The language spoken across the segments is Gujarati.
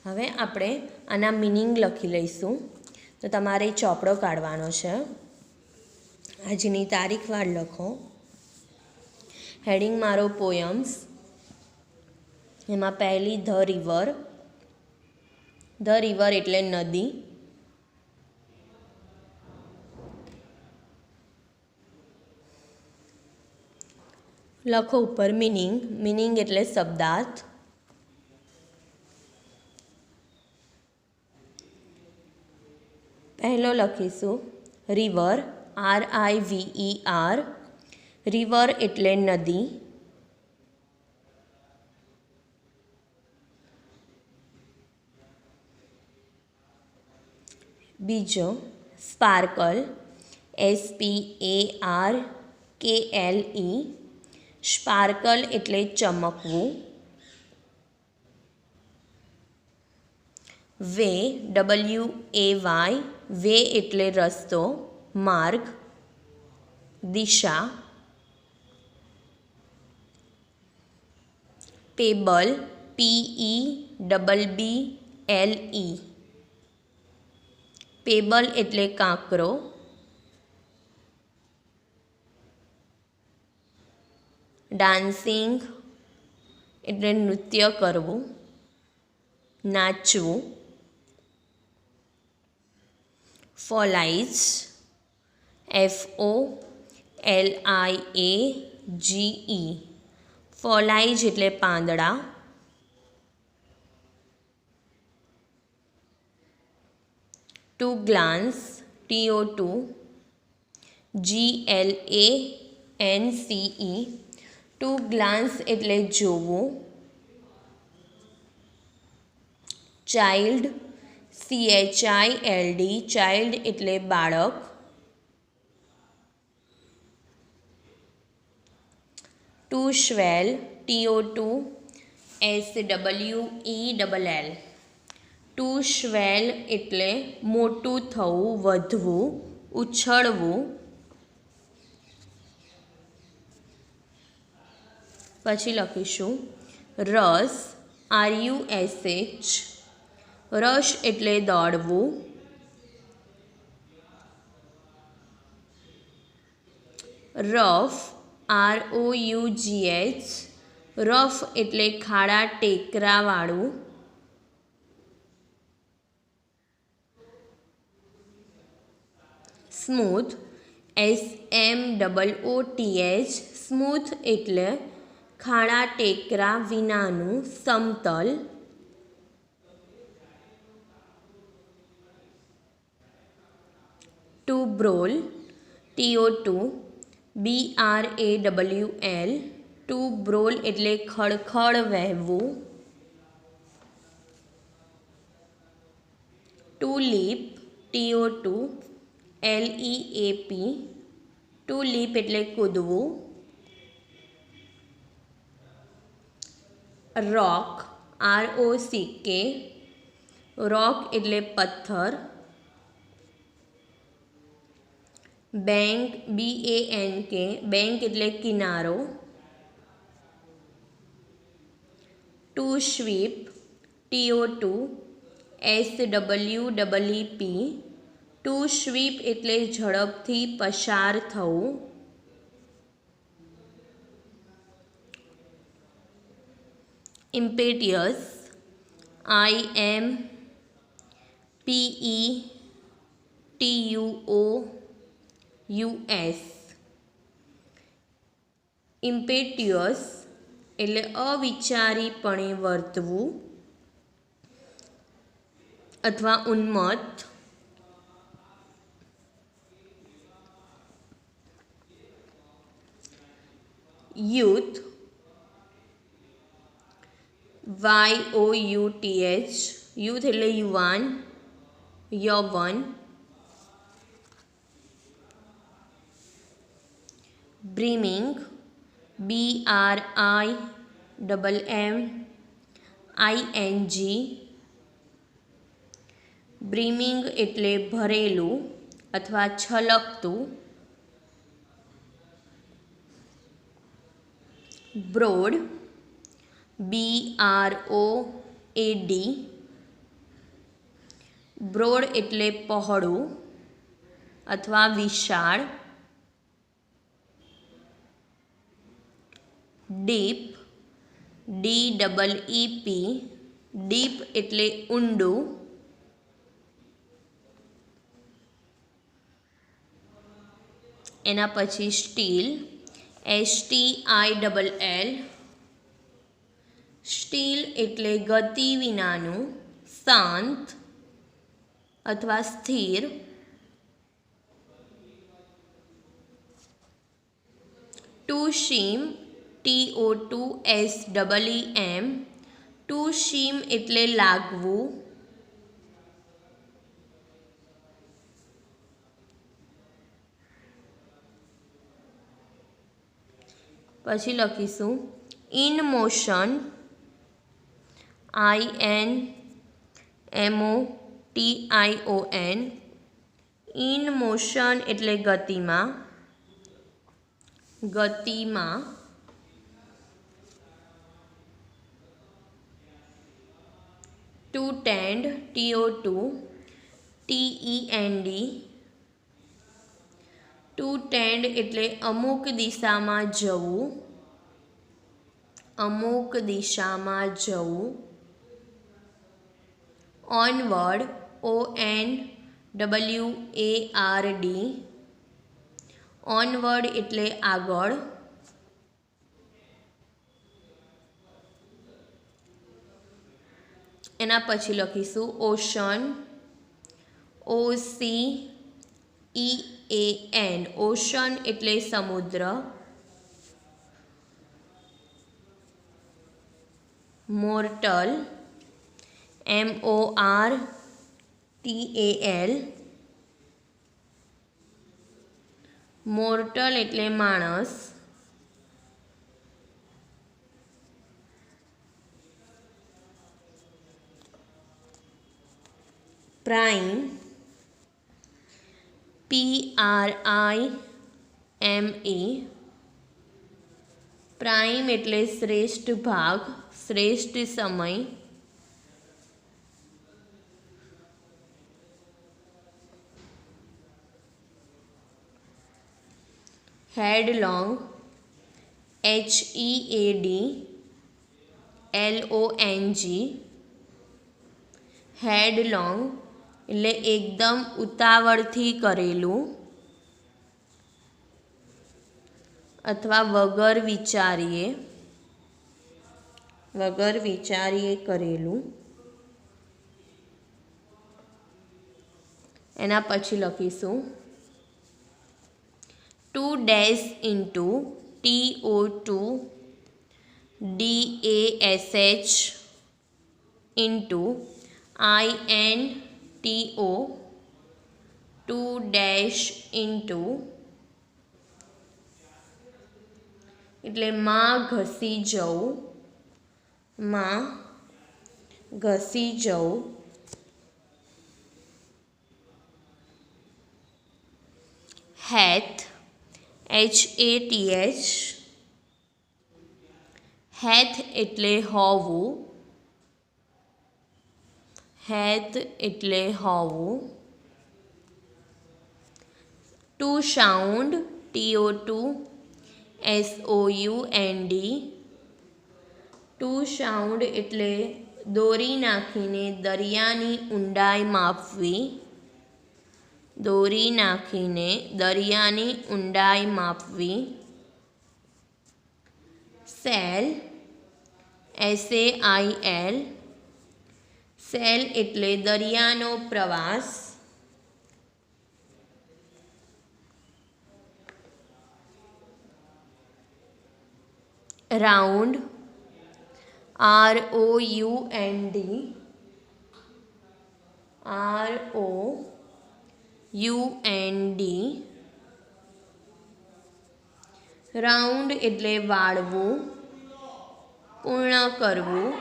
હવે આપણે આના મિનિંગ લખી લઈશું. તો તમારે ચોપડો કાઢવાનો છે. આજની તારીખવાર લખો. હેડિંગ મારો પોયમ્સ. એમાં પહેલી ધ રિવર. ધ રિવર એટલે નદી. લખો ઉપર મિનિંગ. મિનિંગ એટલે શબ્દાર્થ. પહેલો લખીશું રિવર. RIVER. રિવર એટલે નદી. બીજો સ્પાર્કલ. SPARKLE. સ્પાર્કલ એટલે ચમકવું. વે. WAY. વે એટલે રસ્તો, માર્ગ, દિશા. પેબલ. PEBBLE. પેબલ એટલે કાંકરો. ડાન્સિંગ એટલે નૃત્ય કરવું, નાચવું. ફોલાઇઝ. FOLIAGE. ફોલાઇઝ એટલે પાંદડા. To glance. TO2 GLANCE. To glance એટલે જોવું. ચાઇલ્ડ. CHILD. ચાઇલ્ડ એટલે બાળક. To swell. TO2 SWELL. To swell એટલે મોટું થવું, વધવું, ઉછળવું. પછી લખીશું રસ. RUSH. રશ એટલે દોડવું. રફ. ROUGH. રફ એટલે ખાડા ટેકરાવાળું. સ્મૂથ. SMOOTH. સ્મૂથ એટલે ખાડા ટેકરા વિનાનું, સમતલ. To brawl. TO2 BRAWL. To brawl એટલે ખળખળ વહેવું. To leap. TO2 LEAP. To leap એટલે કૂદવું. રોક. ROCK. રોક એટલે પથ્થર. બેંક. BANK. બેંક એટલે કિનારો. To sweep. TO2 SWEEP. To sweep એટલે ઝડપથી પસાર થવું. ઇમ્પેટિયસ. IMPETUOUS. ઇમ્પેટ્યુઅસ એટલે અવિચારીપણે વર્તવું અથવા ઉન્મત્ત. યુથ. YOUTH. યુથ એટલે યુવાન, યૌવન. બ્રીમિંગ. BRIMMING. બ્રીમિંગ એટલે ભરેલું અથવા છલકતું. બ્રોડ. BROAD. બ્રોડ એટલે પહોળું અથવા વિશાળ. ડીપ, DEEP, ડીપ એટલે ઊંડું. એના પછી સ્ટીલ, STILL, સ્ટીલ એટલે ગતિ વિનાનું, શાંત અથવા સ્થિર. To seem, TOOSEEM, to seem એટલે લાગવું. પછી લખીશું in motion, INMOTION, in motion એટલે ગતિમાં. To tend, TOTEND, to tend એટલે અમુક દિશામાં જવું. ઓનવર્ડ, ONWARD, ઓનવર્ડ એટલે આગળ. એના પછી લખીશું ઓશન, OCEAN, ઓશન એટલે સમુદ્ર. મોર્ટલ, MORTAL, મોર્ટલ એટલે માણસ. પ્રાઇમ, PRIME, પ્રાઇમ એટલે શ્રેષ્ઠ ભાગ, શ્રેષ્ઠ સમય. હેડલોંગ, HEADLONG, હેડલોંગ એટલે એકદમ ઉતાવળથી કરેલું અથવા વગર વિચારીએ કરેલું. એના પછી લખીશું to dash into, TOTODASH, into INTO, to dash into એટલે માં ઘસી જવું. હેથ, HATH, હેથ એટલે હોવું. To sound, TOTOSOUND, to sound એટલે દોરી નાખીને દરિયાની ઊંડાઈ માપવી. સેલ, SAIL, સેલ એટલે દરિયાનો પ્રવાસ. રાઉન્ડ, ROUND, રાઉન્ડ એટલે વાળવું, પૂર્ણ કરવું.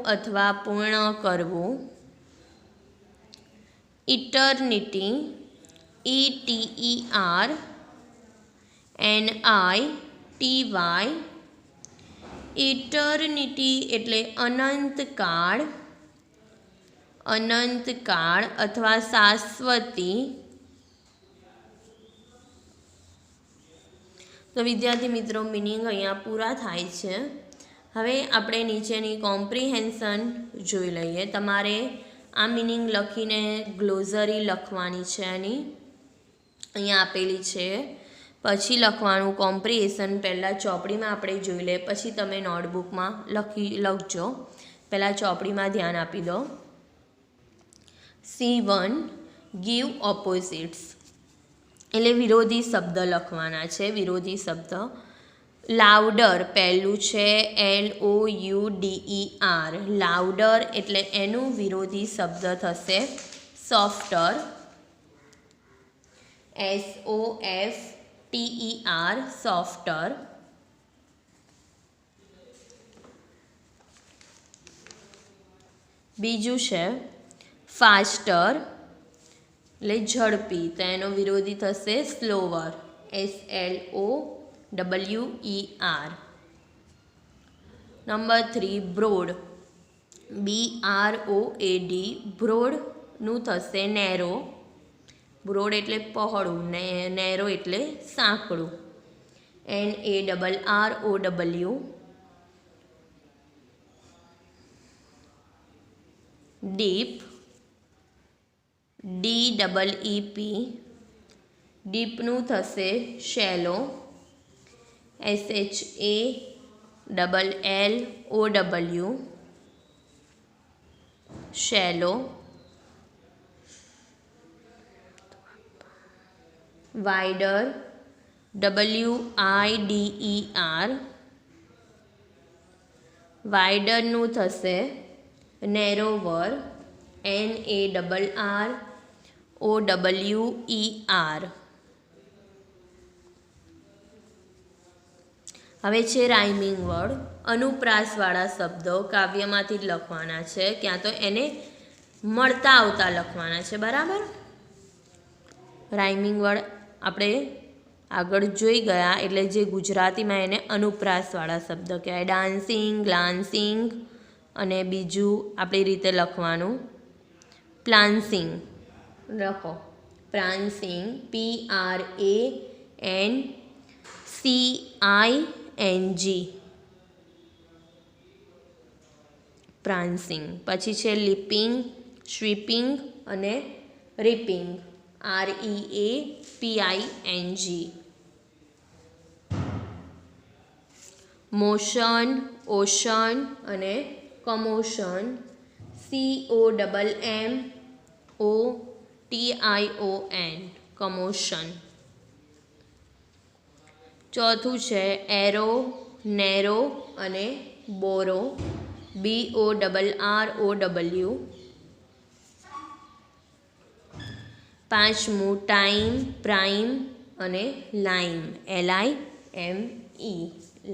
અથવા પૂર્ણ કરવું. ઇટર્નિટી, ETERNITY, ઇટર્નિટી એટલે અનંતકાળ, અનંતકાળ અથવા શાશ્વતી। તો વિદ્યાર્થી મિત્રો મિનિંગ અહીંયા પૂરા થાય છે। હવે આપણે નીચેની કોમ્પ્રિહેન્શન જોઈ લઈએ। તમારે આ મિનિંગ લખીને ગ્લોઝરી લખવાની છે એની અહીંયા આપેલી છે, પછી લખવાનું કોમ્પ્રિહેન્શન। પહેલાં ચોપડીમાં આપણે જોઈ લઈએ, પછી તમે નોટબુકમાં લખજો। પહેલાં ચોપડીમાં ધ્યાન આપી દો। C1 ગીવ ઓપોઝિટ્સ એટલે વિરોધી શબ્દ લખવાના છે, વિરોધી શબ્દ। લાઉડર પહેલું છે LOUDER, લાઉડર એટલે એનું વિરોધી શબ્દ થશે સોફ્ટર, SOFTER, સોફ્ટર। બીજું છે ફાસ્ટર એટલે ઝડપી, તો એનો વિરોધી થશે slower, SLOWER। Number 3 broad, BROAD, બ્રોડનું થશે નેરો, બ્રોડ એટલે પહોળું, નેરો એટલે સાંકડું, NARROW। ડીપ, DEEP, ડીપનું થશે શેલો, SHALLOW, શેલો। વાઇડર, WIDER, વાઇડરનું થશે નેરોવર, NARROWER। હવે છે રાઇમિંગ વર્ડ, અનુપ્રાસવાળા શબ્દો કાવ્યમાંથી જ લખવાના છે, ક્યાં તો એને મળતા આવતા લખવાના છે, બરાબર। રાઇમિંગ વર્ડ આપણે આગળ જોઈ ગયા, એટલે જે ગુજરાતીમાં એને અનુપ્રાસવાળા શબ્દ કહેવાય। ડાન્સિંગ, ગ્લાન્સિંગ, અને બીજું આપણી રીતે લખવાનું પ્લાન્સિંગ, લખો પ્રાન્સિંગ, PRANCING, પ્રાન્સિંગ। પછી છે લિપિંગ, સ્વીપિંગ અને રિપિંગ, REAPING। મોશન, ઓશન અને કમોશન, COMMOTION, કમોશન। ચોથું છે એરો, નેરો અને બોરો, BORROW। પાંચમું ટાઈમ, પ્રાઇમ અને લાઇમ, LIME,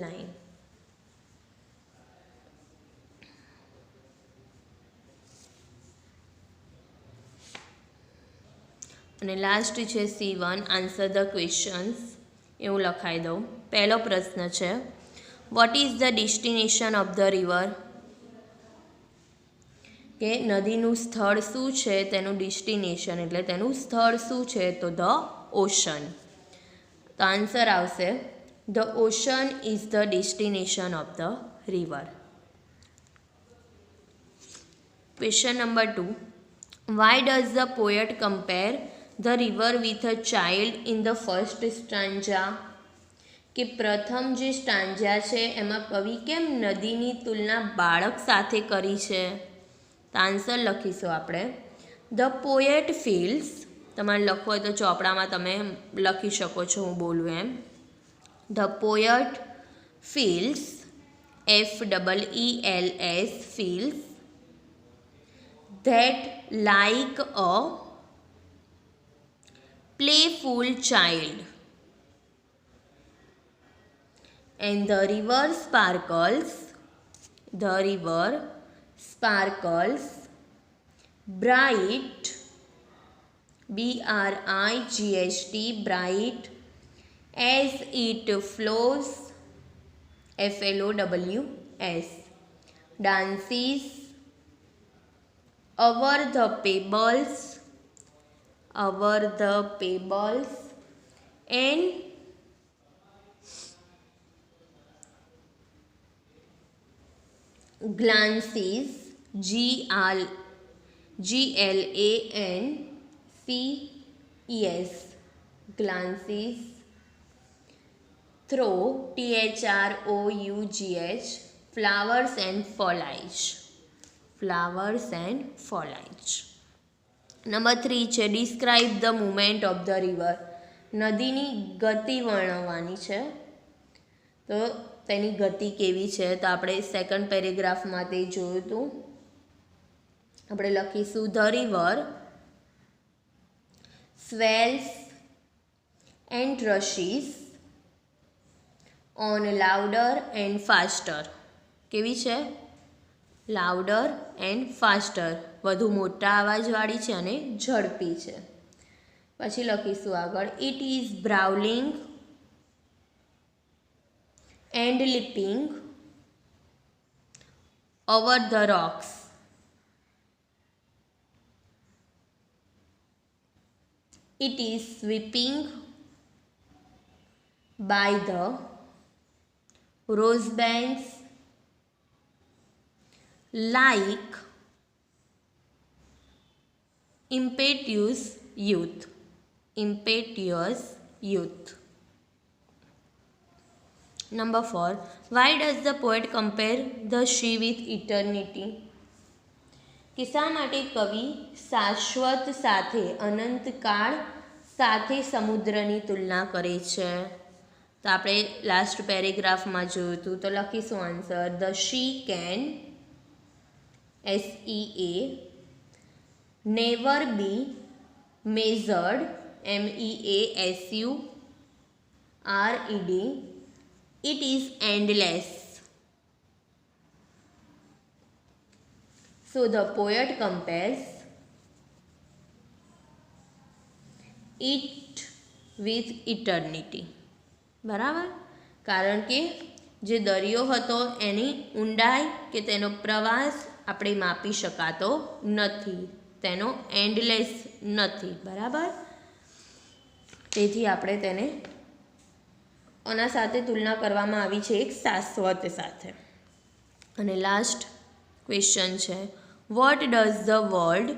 લાઇમ। અને લાસ્ટ છે C1 આન્સર ધ ક્વેશ્ચન્સ, એવું લખાઈ દઉં। પહેલો પ્રશ્ન છે what is the destination of the river, કે નદીનું સ્થળ શું છે, તેનું ડેસ્ટિનેશન એટલે તેનું સ્થળ શું છે, તો ધ ઓશન। તો આન્સર આવશે the ocean is the destination of the river. Question number 2 why does the poet compare the river with a child in the first stanza, કે પ્રથમ જે સ્ટાન્જા છે એમાં કવિ કેમ નદીની તુલના બાળક સાથે કરી છે, તો આન્સર લખીશું આપણે ધ પોએટ ફીલ્સ, તમારે લખવું હોય તો ચોપડામાં તમે લખી શકો છો, હું બોલું એમ। The poet feels, FEELS, feels that like a playful child, and the river sparkles bright, BRIGHT, bright, as it flows FLOWS. Dances over the pebbles, and glances, GLANCES, glances, through THROUGH, flowers and foliage. Number 3 છે describe the movement of the river. નદીની ગતિ વર્ણવવાની છે. તો તેની ગતિ કેવી છે તો આપણે સેકન્ડ પેરેગ્રાફમાં તે જોયું હતું. આપણે લખીશું the river swells and rushes on louder and faster. કેવી છે? લાઉડર એન્ડ ફાસ્ટર, વધુ મોટા અવાજવાળી છે અને ઝડપી છે. પછી લખીશું આગળ it is brawling and leaping over the rocks. It is sweeping by the rose banks like impetuous youth. Number 4. Why does the poet compare the sea with eternity? કે શા માટે કવિ શાશ્વત સાથે અનંતકાળ સાથે સમુદ્રની તુલના કરે છે? તો આપણે લાસ્ટ પેરેગ્રાફમાં જોયું હતું. તો લખીશું answer the sea can SEA never be measured MEASURED. It is endless. So the poet compares it with eternity. બરાબર? કારણ કે જે દરિયો હતો એની ઊંડાઈ કે તેનો પ્રવાસ આપણે માપી શકાતો નથી, તેનો એન્ડલેસ નથી. બરાબર? તેથી આપણે તેને આના સાથે તુલના કરવામાં આવી છે એક શાશ્વત સાથે. અને લાસ્ટ ક્વેશ્ચન છે what does the word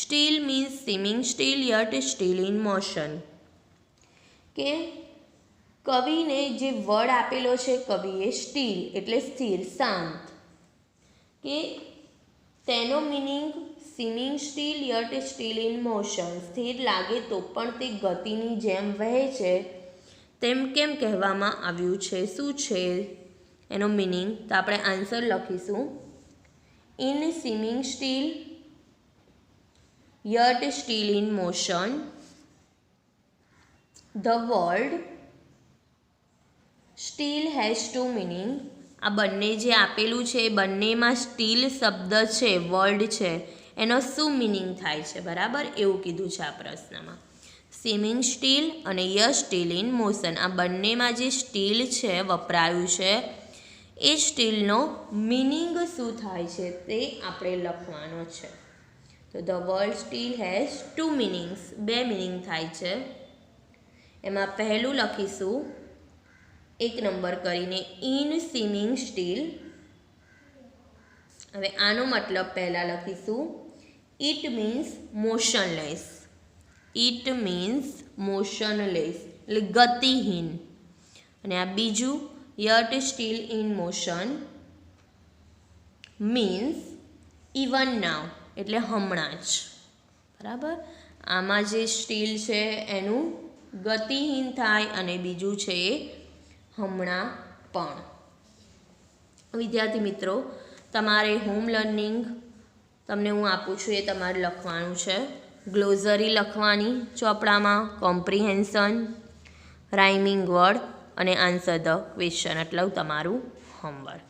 still means seeming still yet still in motion. કે કવિને જે વર્ડ આપેલો છે કવિએ સ્ટીલ એટલે સ્થિર, શાંત, કે તેનો meaning seeming still yet still in motion, સ્થિર લાગે તો પણ તે ગતિની જેમ વહે છે તેમ કેમ કહેવામાં આવ્યું છે? શું છે એનો મિનિંગ? તો આપણે આન્સર લખીશું in seeming still yet still in motion the word still has two meaning. આ બંને જે આપેલું છે એ બંનેમાં સ્ટીલ શબ્દ છે, વર્ડ છે, એનો શું મિનિંગ થાય છે? બરાબર, એવું કીધું છે આ પ્રશ્નમાં. સીમિંગ સ્ટીલ અને યટ સ્ટીલ ઇન મોશન, આ બંનેમાં જે સ્ટીલ છે વપરાયું છે એ સ્ટીલનો મિનિંગ શું થાય છે તે આપણે લખવાનો છે. તો the word still has two meanings, બે મિનિંગ થાય છે. એમાં પહેલું લખીશું 1 નંબર કરીને ઇન સીમિંગ સ્ટીલ. હવે આનો મતલબ પહેલાં લખીશું it means motionless. It means motionless એટલે ગતિહીન. અને આ બીજું yet still in motion means even now એટલે હમણાં જ. બરાબર, આમાં જે સ્ટીલ છે એનું ગતિહીન થાય અને બીજું છે એ હમણાં પણ. વિદ્યાર્થી મિત્રો, તમારે હોમ લર્નિંગ તમને હું આપું છું એ તમારે લખવાનું છે. ગ્લોઝરી લખવાની ચોપડામાં, કોમ્પ્રિહેન્શન, રાઇમિંગ વર્ડ અને આન્સર ધ ક્વેશ્ચન, એટલું તમારું હોમવર્ક.